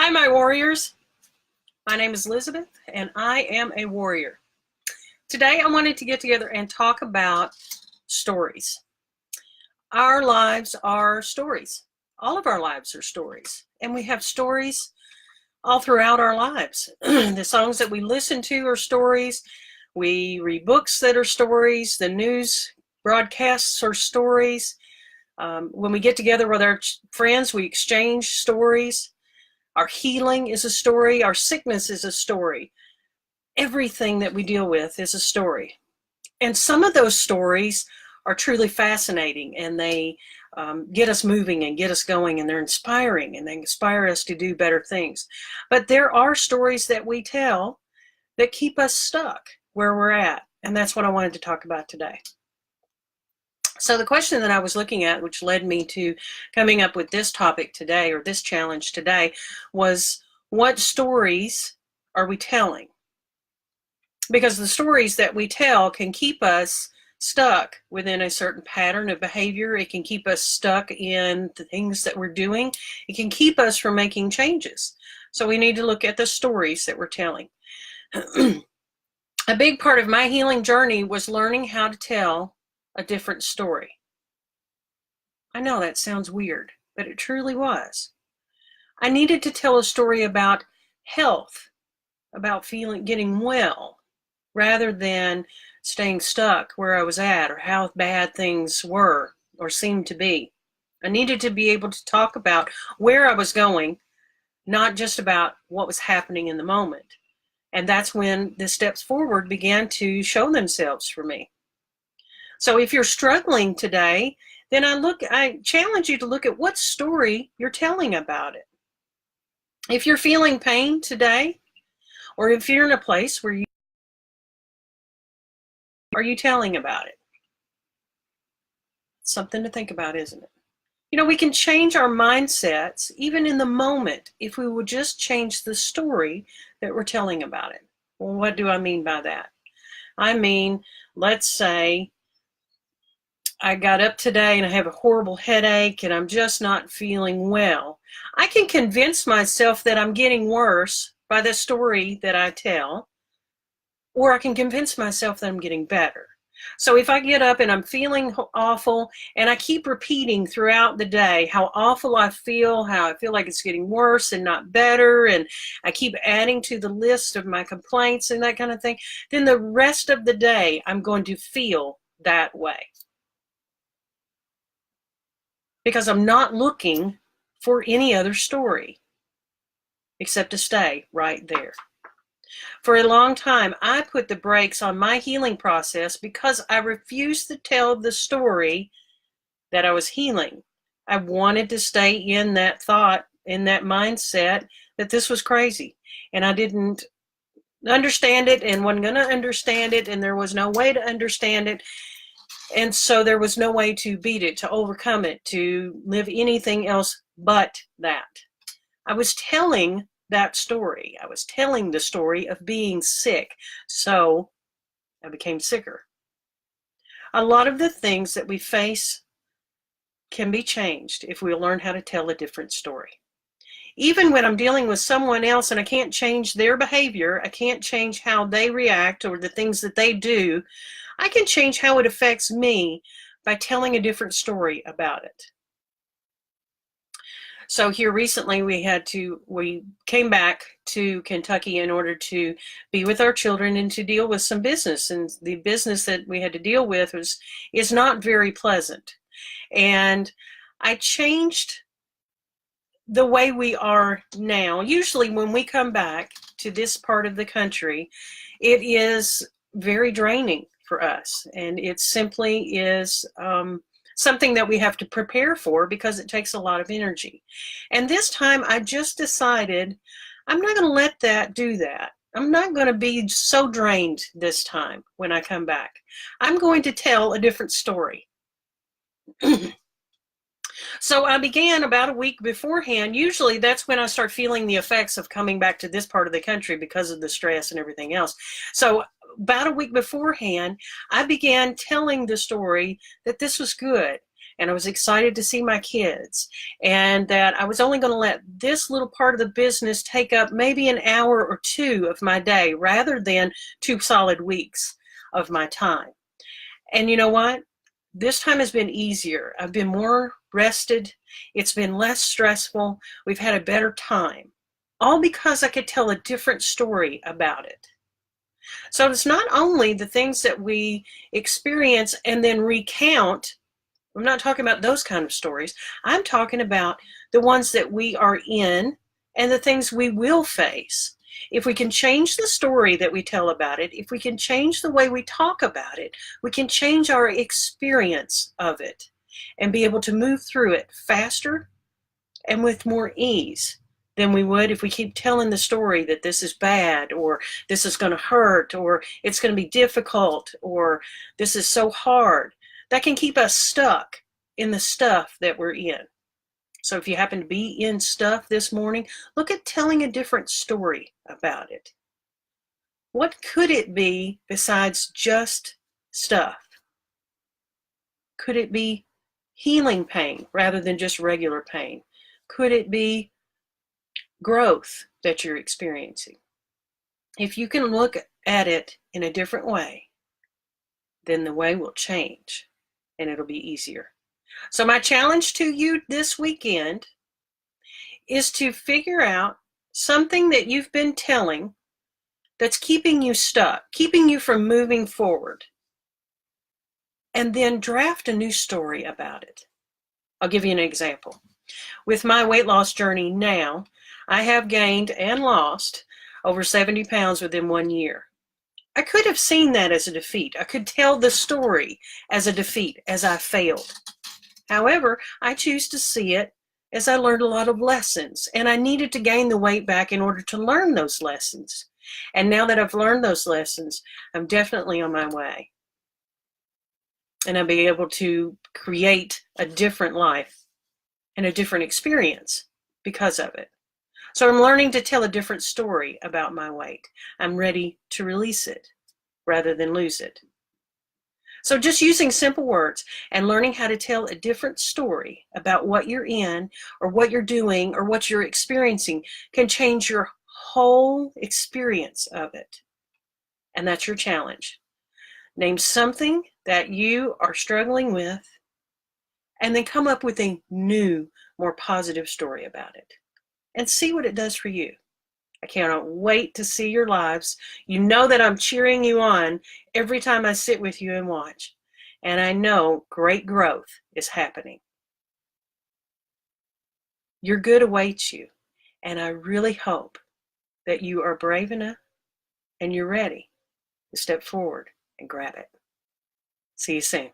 Hi, my warriors. My name is Elizabeth, and I am a warrior. Today, I wanted to get together and talk about stories. Our lives are stories. All of our lives are stories, and we have stories all throughout our lives. The songs that we listen to are stories. We read books that are stories. The news broadcasts are stories. When we get together with our friends, we exchange stories. Our healing is a story. Our sickness is a story. Everything that we deal with is a story. And some of those stories are truly fascinating, and they get us moving and get us going, and they're inspiring, and they inspire us to do better things. But there are stories that we tell that keep us stuck where we're at, and that's what I wanted to talk about today. So the question that I was looking at, which led me to coming up with this topic today, or this challenge today, was what stories are we telling? Because the stories that we tell can keep us stuck within a certain pattern of behavior. It can keep us stuck in the things that we're doing. It can keep us from making changes. So we need to look at the stories that we're telling. A big part of my healing journey was learning how to tell a different story. I know that sounds weird, but it truly was. I needed to tell a story about health, about getting well, rather than staying stuck where I was at or how bad things were or seemed to be. I needed to be able to talk about where I was going, not just about what was happening in the moment. And that's when the steps forward began to show themselves for me. So if you're struggling today, then I challenge you to look at what story you're telling about it. If you're feeling pain today, or if you're in a place where are you telling about it? Something to think about, isn't it? You know, we can change our mindsets even in the moment if we would just change the story that we're telling about it. Well, what do I mean by that? I mean, let's say I got up today and I have a horrible headache and I'm just not feeling well. I can convince myself that I'm getting worse by the story that I tell, or I can convince myself that I'm getting better. So if I get up and I'm feeling awful and I keep repeating throughout the day how awful I feel, how I feel like it's getting worse and not better, and I keep adding to the list of my complaints and that kind of thing, then the rest of the day I'm going to feel that way. Because I'm not looking for any other story except to stay right there. For a long time, I put the brakes on my healing process because I refused to tell the story that I was healing. I wanted to stay in that thought, in that mindset that this was crazy. And I didn't understand it and wasn't going to understand it, and there was no way to understand it. And so there was no way to beat it, to overcome it, to live anything else but that. I was telling that story. I was telling the story of being sick. So I became sicker. A lot of the things that we face can be changed if we learn how to tell a different story. Even when I'm dealing with someone else and I can't change their behavior, I can't change how they react or the things that they do, I can change how it affects me by telling a different story about it. So here recently we came back to Kentucky in order to be with our children and to deal with some business. And the business that we had to deal with is not very pleasant. And I changed the way we are now. Usually when we come back to this part of the country, it is very draining for us, and it simply is something that we have to prepare for because it takes a lot of energy. And this time I just decided I'm not going to let that do that. I'm not going to be so drained this time when I come back. I'm going to tell a different story. So I began about a week beforehand. Usually that's when I start feeling the effects of coming back to this part of the country because of the stress and everything else. So about a week beforehand, I began telling the story that this was good and I was excited to see my kids, and that I was only going to let this little part of the business take up maybe an hour or two of my day rather than 2 solid weeks of my time. And you know what? This time has been easier. I've been more rested. It's been less stressful. We've had a better time, all because I could tell a different story about it. So it's not only the things that we experience and then recount. I'm not talking about those kind of stories. I'm talking about the ones that we are in and the things we will face. If we can change the story that we tell about it, if we can change the way we talk about it, we can change our experience of it and be able to move through it faster and with more ease than we would if we keep telling the story that this is bad, or this is going to hurt, or it's going to be difficult, or this is so hard. That can keep us stuck in the stuff that we're in. So if you happen to be in stuff this morning, look at telling a different story about it. What could it be besides just stuff? Could it be healing pain rather than just regular pain? Could it be growth that you're experiencing? If you can look at it in a different way, then the way will change and it'll be easier. So my challenge to you this weekend is to figure out something that you've been telling that's keeping you stuck, keeping you from moving forward, and then draft a new story about it. I'll give you an example. With my weight loss journey now, I have gained and lost over 70 pounds within 1 year. I could have seen that as a defeat. I could tell the story as a defeat, as I failed. However, I choose to see it as I learned a lot of lessons, and I needed to gain the weight back in order to learn those lessons. And now that I've learned those lessons, I'm definitely on my way. And I'll be able to create a different life and a different experience because of it. So I'm learning to tell a different story about my weight. I'm ready to release it rather than lose it. So just using simple words and learning how to tell a different story about what you're in or what you're doing or what you're experiencing can change your whole experience of it. And that's your challenge. Name something that you are struggling with and then come up with a new, more positive story about it and see what it does for you. I cannot wait to see your lives. You know that I'm cheering you on every time I sit with you and watch. And I know great growth is happening. Your good awaits you. And I really hope that you are brave enough and you're ready to step forward and grab it. See you soon.